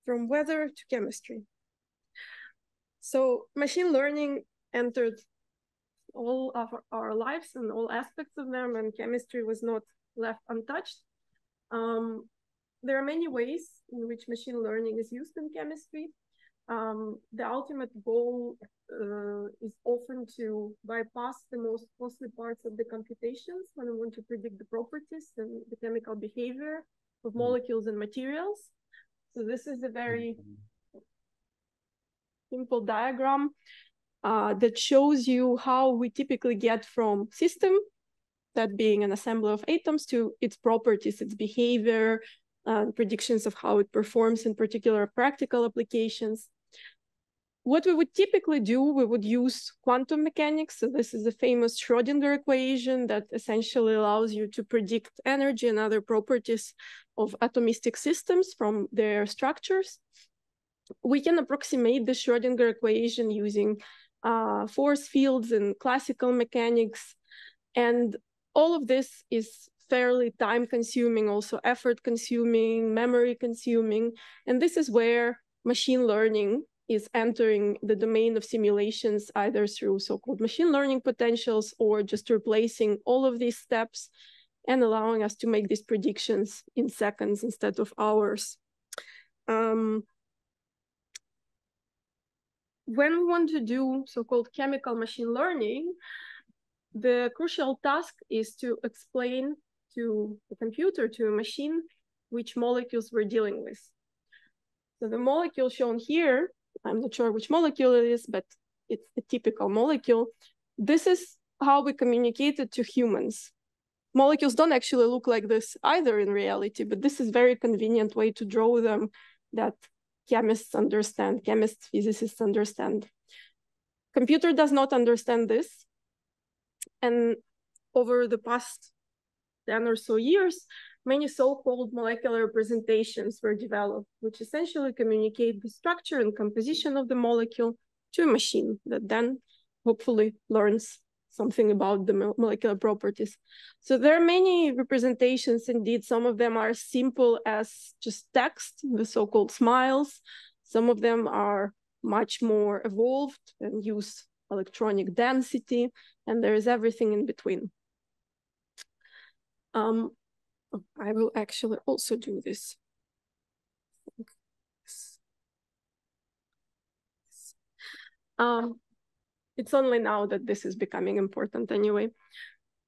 from weather to chemistry. So machine learning entered all of our lives and all aspects of them, and chemistry was not left untouched. There are many ways in which machine learning is used in chemistry. The ultimate goal is often to bypass the most costly parts of the computations when we want to predict the properties and the chemical behavior of molecules and materials. So this is a very simple diagram that shows you how we typically get from system, that being an assembly of atoms, to its properties, its behavior, predictions of how it performs in particular practical applications. What we would typically do, we would use quantum mechanics. So this is the famous Schrödinger equation that essentially allows you to predict energy and other properties of atomistic systems from their structures. We can approximate the Schrödinger equation using force fields and classical mechanics. And all of this is fairly time-consuming, also effort-consuming, memory-consuming. And this is where machine learning is entering the domain of simulations, either through so-called machine learning potentials or just replacing all of these steps and allowing us to make these predictions in seconds instead of hours. When we want to do so-called chemical machine learning, the crucial task is to explain to the computer, to a machine, which molecules we're dealing with. So the molecule shown here, I'm not sure which molecule it is, but it's a typical molecule. This is how we communicate it to humans. Molecules don't actually look like this either in reality, but this is a very convenient way to draw them that chemists understand, chemists, physicists understand. Computer does not understand this. And over the past 10 or so years, many so-called molecular representations were developed, which essentially communicate the structure and composition of the molecule to a machine that then hopefully learns something about the molecular properties. So there are many representations indeed. Some of them are simple as just text, the so-called smiles. Some of them are much more evolved and use electronic density, and there is everything in between. I will actually also do this. It's only now that this is becoming important anyway.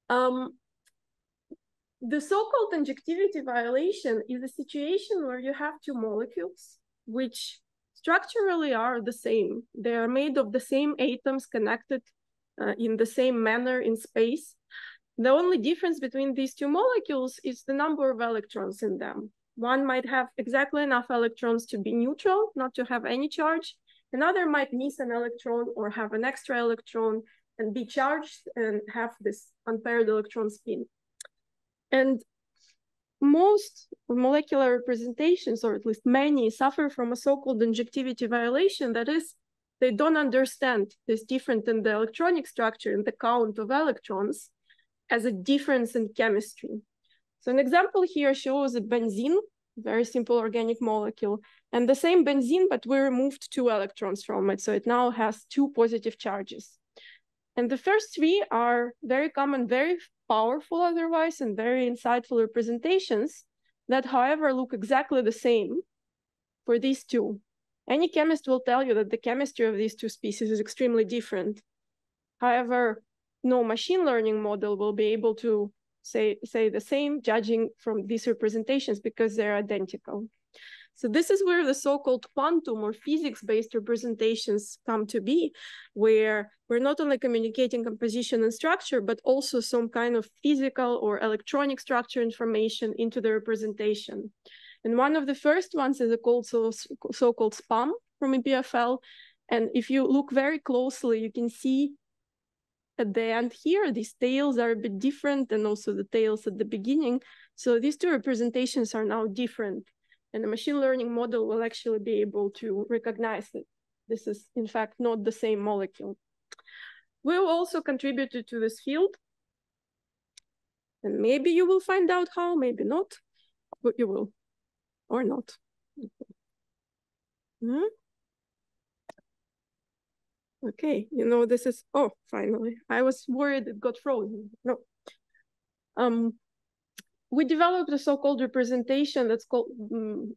The so-called injectivity violation is a situation where you have two molecules which structurally are the same. They are made of the same atoms connected in the same manner in space. The only difference between these two molecules is the number of electrons in them. One might have exactly enough electrons to be neutral, not to have any charge. Another might miss an electron or have an extra electron and be charged and have this unpaired electron spin. And most molecular representations, or at least many, suffer from a so-called injectivity violation. That is, they don't understand this difference in the electronic structure and the count of electrons as a difference in chemistry. So an example here shows a benzene, very simple organic molecule, and the same benzene, but we removed 2 electrons from it. So it now has 2 positive charges. And the first 3 are very common, very powerful otherwise, and very insightful representations that, however, look exactly the same for these 2. Any chemist will tell you that the chemistry of these 2 species is extremely different. However, no machine learning model will be able to say the same, judging from these representations, because they're identical. So this is where the so-called quantum or physics-based representations come to be, where we're not only communicating composition and structure, but also some kind of physical or electronic structure information into the representation. And one of the first ones is a so-called SPAM from EPFL. And if you look very closely, you can see at the end here, these tails are a bit different, and also the tails at the beginning. So these 2 representations are now different. And the machine learning model will actually be able to recognize that this is, in fact, not the same molecule. We will also contribute to this field. And maybe you will find out how, maybe not, but you will, or not. Okay, you know, this is, oh, finally. I was worried it got frozen. No. We developed a so-called representation that's called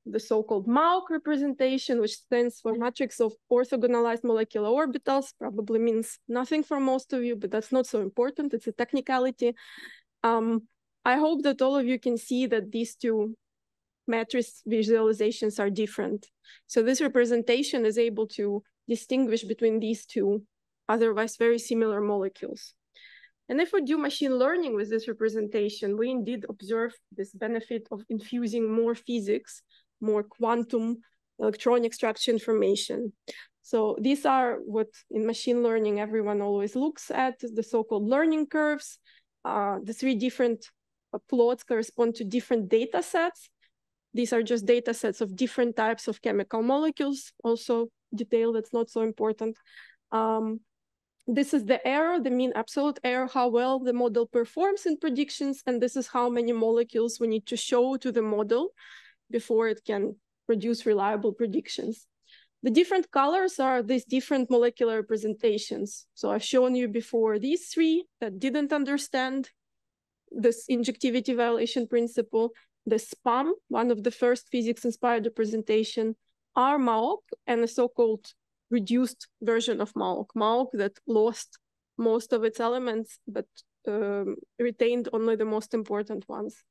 the so-called MAUC representation, which stands for matrix of orthogonalized molecular orbitals. Probably means nothing for most of you, but that's not so important. It's a technicality. I hope that all of you can see that these two matrix visualizations are different. So this representation is able to distinguish between these two otherwise very similar molecules. And if we do machine learning with this representation, we indeed observe this benefit of infusing more physics, more quantum electronic structure information. So these are what in machine learning everyone always looks at, the so-called learning curves. The three different plots correspond to different data sets. These are just data sets of different types of chemical molecules, also detail that's not so important. This is the error, the mean absolute error, how well the model performs in predictions, and this is how many molecules we need to show to the model before it can produce reliable predictions. The different colors are these different molecular representations. So I've shown you before these three that didn't understand this injectivity violation principle, the SPAM, one of the first physics-inspired representation, are MAUC, and a so-called reduced version of MAUC that lost most of its elements, but retained only the most important ones.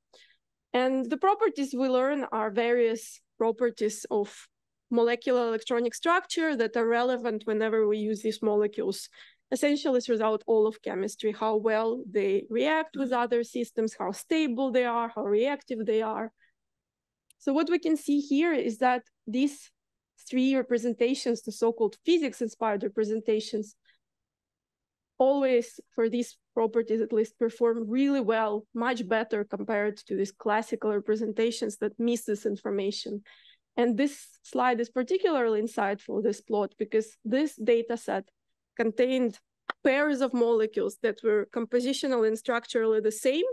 And the properties we learn are various properties of molecular electronic structure that are relevant whenever we use these molecules, essentially throughout all of chemistry, how well they react with other systems, how stable they are, how reactive they are. So what we can see here is that these three representations, the so-called physics-inspired representations, always, for these properties at least, perform really well, much better compared to these classical representations that miss this information. And this slide is particularly insightful, this plot, because this data set contained pairs of molecules that were compositionally and structurally the same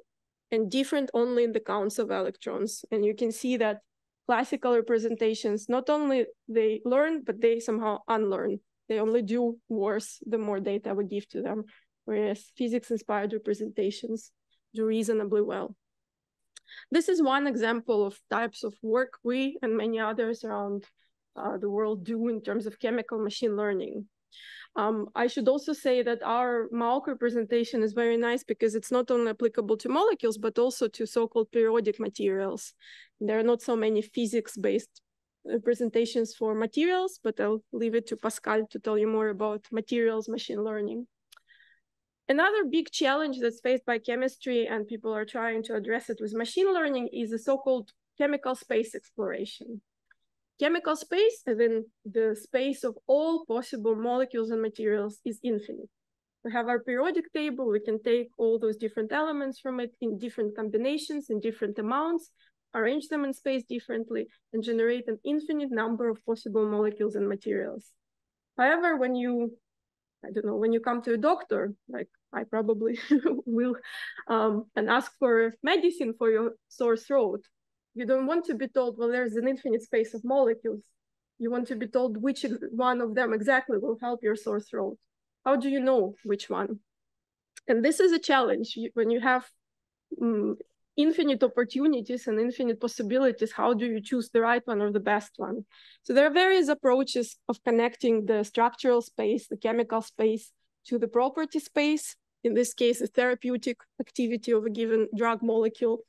and different only in the counts of electrons. And you can see that classical representations, not only they learn, but they somehow unlearn. They only do worse the more data we give to them, whereas physics-inspired representations do reasonably well. This is one example of types of work we and many others around the world do in terms of chemical machine learning. I should also say that our MAUC representation is very nice because it's not only applicable to molecules, but also to so-called periodic materials. There are not so many physics-based representations for materials, but I'll leave it to Pascal to tell you more about materials machine learning. Another big challenge that's faced by chemistry, and people are trying to address it with machine learning, is the so-called chemical space exploration. Chemical space, as in the space of all possible molecules and materials, is infinite. We have our periodic table. We can take all those different elements from it in different combinations, in different amounts, arrange them in space differently, and generate an infinite number of possible molecules and materials. However, when you, I don't know, when you come to a doctor, like I probably will, and ask for medicine for your sore throat, you don't want to be told, well, there's an infinite space of molecules. You want to be told which one of them exactly will help your sore throat. How do you know which one? And this is a challenge. When you have infinite opportunities and infinite possibilities, how do you choose the right one or the best one? So there are various approaches of connecting the structural space, the chemical space, to the property space. In this case, the therapeutic activity of a given drug molecule,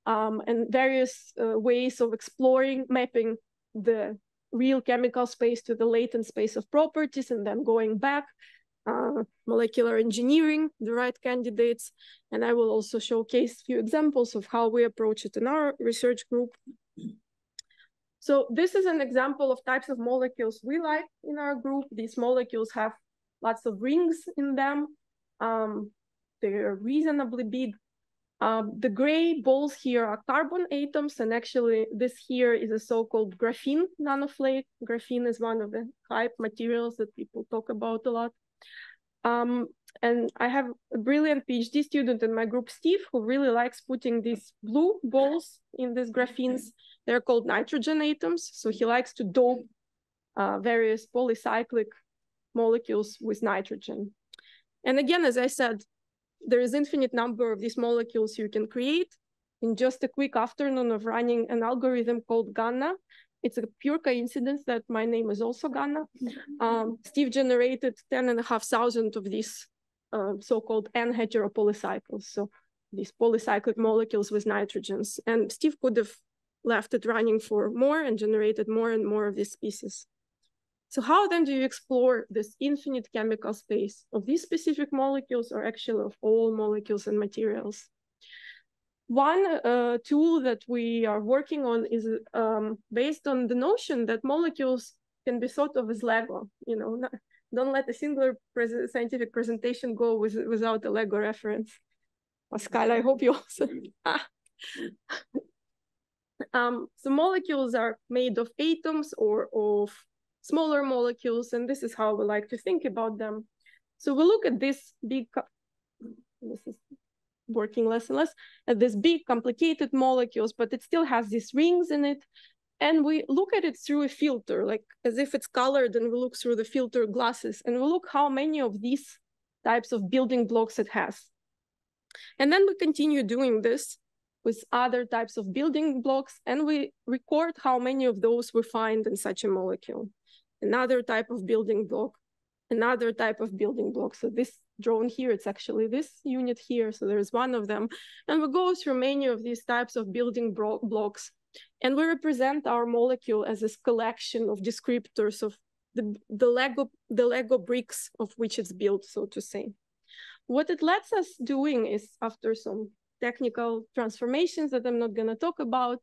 and various ways of exploring, mapping the real chemical space to the latent space of properties, and then going back, molecular engineering, the right candidates. And I will also showcase a few examples of how we approach it in our research group. So this is an example of types of molecules we like in our group. These molecules have lots of rings in them. They're reasonably big. The gray balls here are carbon atoms, and actually this here is a so-called graphene nanoflake. Graphene is one of the hype materials that people talk about a lot. And I have a brilliant PhD student in my group, Steve, who really likes putting these blue balls in these graphenes. They're called nitrogen atoms. So he likes to dope various polycyclic molecules with nitrogen. And again, as I said, there is infinite number of these molecules you can create. In just a quick afternoon of running an algorithm called Ganna, it's a pure coincidence that my name is also Ganna. Steve generated 10,500 of these so-called N-heteropolycycles. So these polycyclic molecules with nitrogens. And Steve could have left it running for more and generated more and more of these species. So how then do you explore this infinite chemical space of these specific molecules, or actually of all molecules and materials? One tool that we are working on is based on the notion that molecules can be thought of as Lego. You know, don't let a singular scientific presentation go without a Lego reference. Pascal, I hope you also. So molecules are made of atoms or of smaller molecules, and this is how we like to think about them. So we look at this big, this is working less and less, at this big complicated molecules, but it still has these rings in it. And we look at it through a filter, like as if it's colored, and we look through the filter glasses, and we look how many of these types of building blocks it has. And then we continue doing this with other types of building blocks, and we record how many of those we find in such a molecule. Another type of building block, another type of building block. So this drawn here, it's actually this unit here. So there's one of them. And we go through many of these types of building blocks, and we represent our molecule as this collection of descriptors of the Lego bricks of which it's built, so to say. What it lets us doing is, after some technical transformations that I'm not going to talk about,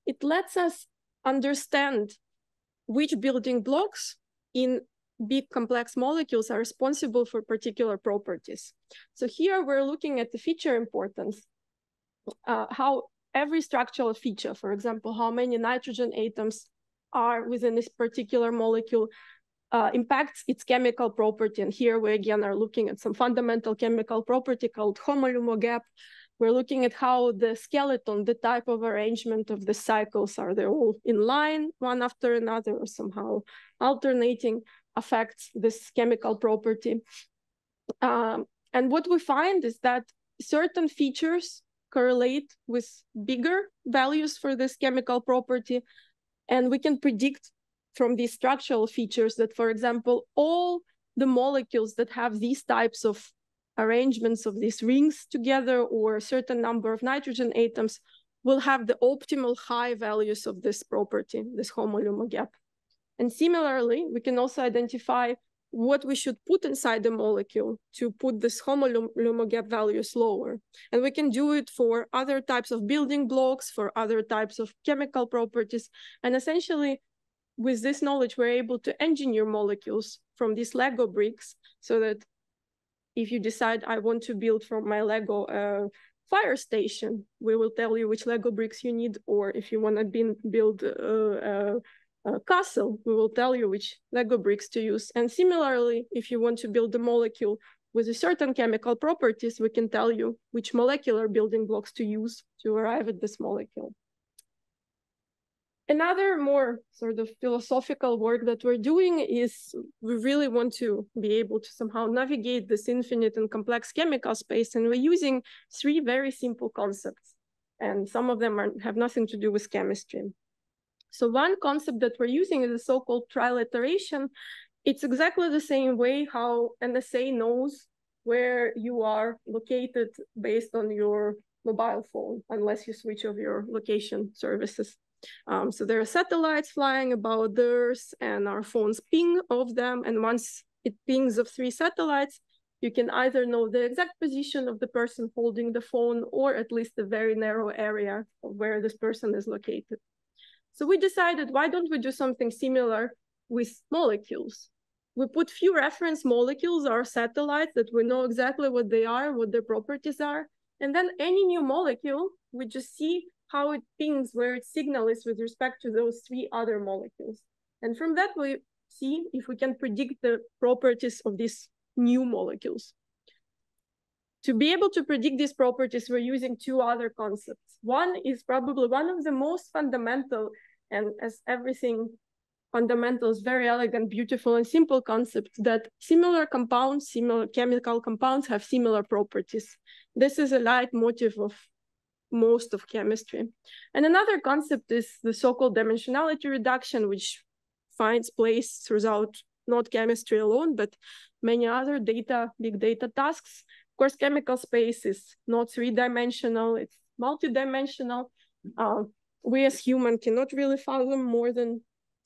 it lets us understand which building blocks in big complex molecules are responsible for particular properties. So here we're looking at the feature importance, how every structural feature, for example, how many nitrogen atoms are within this particular molecule, impacts its chemical property. And here we again are looking at some fundamental chemical property called homolumo gap. We're looking at how the skeleton, the type of arrangement of the cycles, are they all in line, one after another, or somehow alternating, affects this chemical property. And what we find is that certain features correlate with bigger values for this chemical property. And we can predict from these structural features that, for example, all the molecules that have these types of arrangements of these rings together, or a certain number of nitrogen atoms, will have the optimal high values of this property, this homolumo gap. And similarly, we can also identify what we should put inside the molecule to put this homolumo gap values lower. And we can do it for other types of building blocks, for other types of chemical properties. And essentially, with this knowledge, we're able to engineer molecules from these Lego bricks, so that if you decide I want to build from my Lego fire station, we will tell you which Lego bricks you need. Or if you want to build a castle, we will tell you which Lego bricks to use. And similarly, if you want to build a molecule with a certain chemical properties, we can tell you which molecular building blocks to use to arrive at this molecule. Another more sort of philosophical work that we're doing is we really want to be able to somehow navigate this infinite and complex chemical space, and we're using 3 very simple concepts, and some of them have nothing to do with chemistry. So one concept that we're using is a so-called trilateration. It's exactly the same way how NSA knows where you are located based on your mobile phone, unless you switch off your location services. So there are satellites flying about the Earth, and our phones ping of them. And once it pings of 3 satellites, you can either know the exact position of the person holding the phone, or at least a very narrow area of where this person is located. So we decided, why don't we do something similar with molecules? We put few reference molecules or satellites that we know exactly what they are, what their properties are. And then any new molecule, we just see how it pings, where its signal is with respect to those 3 other molecules. And from that, we see if we can predict the properties of these new molecules. To be able to predict these properties, we're using 2 other concepts. One is probably one of the most fundamental, and as everything fundamentals, very elegant, beautiful, and simple concept that similar compounds, similar chemical compounds have similar properties. This is a leitmotif of most of chemistry. And another concept is the so-called dimensionality reduction, which finds place throughout not chemistry alone, but many other big data tasks. Of course, chemical space is not three-dimensional, it's multi-dimensional. We as humans cannot really fathom more than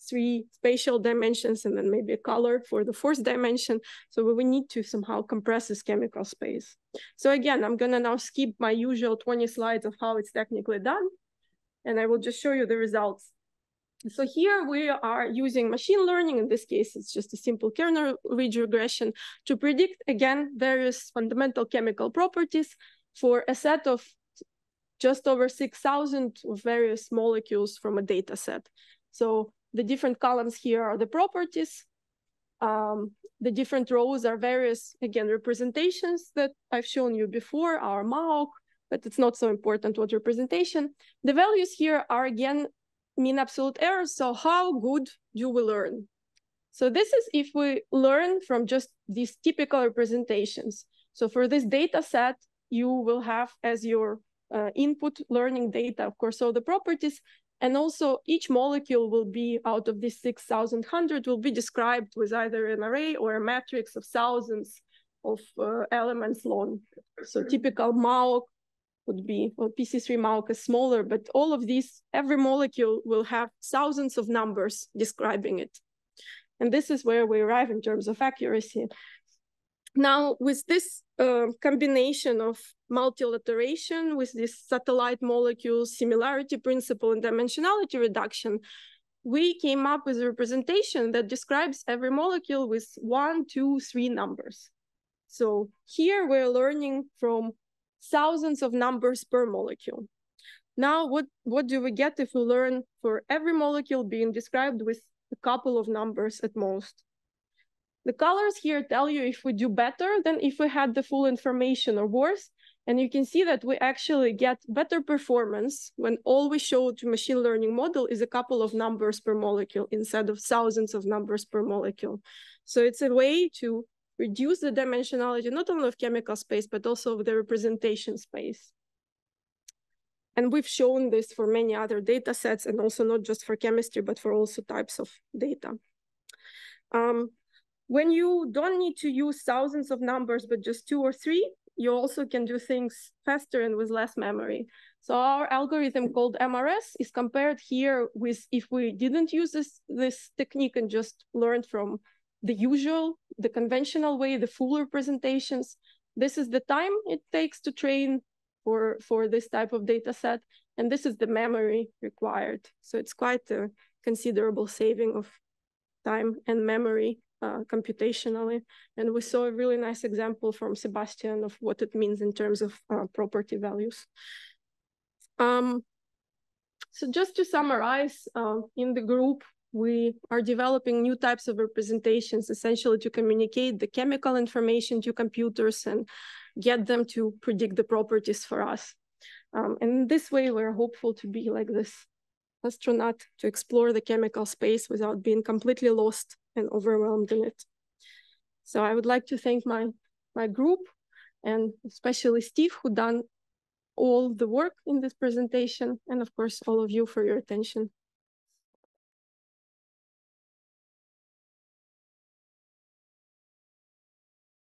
3 spatial dimensions and then maybe a color for the 4th dimension. So we need to somehow compress this chemical space. So again, I'm gonna now skip my usual 20 slides of how it's technically done, and I will just show you the results. So here we are using machine learning. In this case, it's just a simple kernel ridge regression to predict, again, various fundamental chemical properties for a set of just over 6,000 of various molecules from a data set. So the different columns here are the properties. The different rows are various, again, representations that I've shown you before, our MAUC, but it's not so important what representation. The values here are, again, mean absolute error. So how good do we learn? So this is if we learn from just these typical representations. So for this data set, you will have as your input learning data, of course, all the properties, and also each molecule will be out of this 6,100 will be described with either an array or a matrix of thousands of elements long. So typical MAUC would be, well, PC3 MAUC is smaller, but all of these, every molecule will have thousands of numbers describing it. And this is where we arrive in terms of accuracy. Now, with this combination of multilateration, with this satellite molecules, similarity principle, and dimensionality reduction, we came up with a representation that describes every molecule with 1, 2, 3 numbers. So here we're learning from thousands of numbers per molecule. Now, what do we get if we learn for every molecule being described with a couple of numbers at most? The colors here tell you if we do better than if we had the full information or worse. And you can see that we actually get better performance when all we show to machine learning model is a couple of numbers per molecule instead of thousands of numbers per molecule. So it's a way to reduce the dimensionality, not only of chemical space, but also of the representation space. And we've shown this for many other data sets, and also not just for chemistry, but for also types of data. When you don't need to use thousands of numbers, but just 2 or 3, you also can do things faster and with less memory. So our algorithm called MRS is compared here with if we didn't use this technique and just learned from the usual, the conventional way, the full representations. This is the time it takes to train for this type of data set. And this is the memory required. So it's quite a considerable saving of time and memory computationally. And we saw a really nice example from Sebastian of what it means in terms of property values. So just to summarize, in the group, we are developing new types of representations, essentially to communicate the chemical information to computers and get them to predict the properties for us. And this way, we're hopeful to be like this astronaut to explore the chemical space without being completely lost and overwhelmed in it. So I would like to thank my group, and especially Steve, who done all the work in this presentation, and of course, all of you for your attention.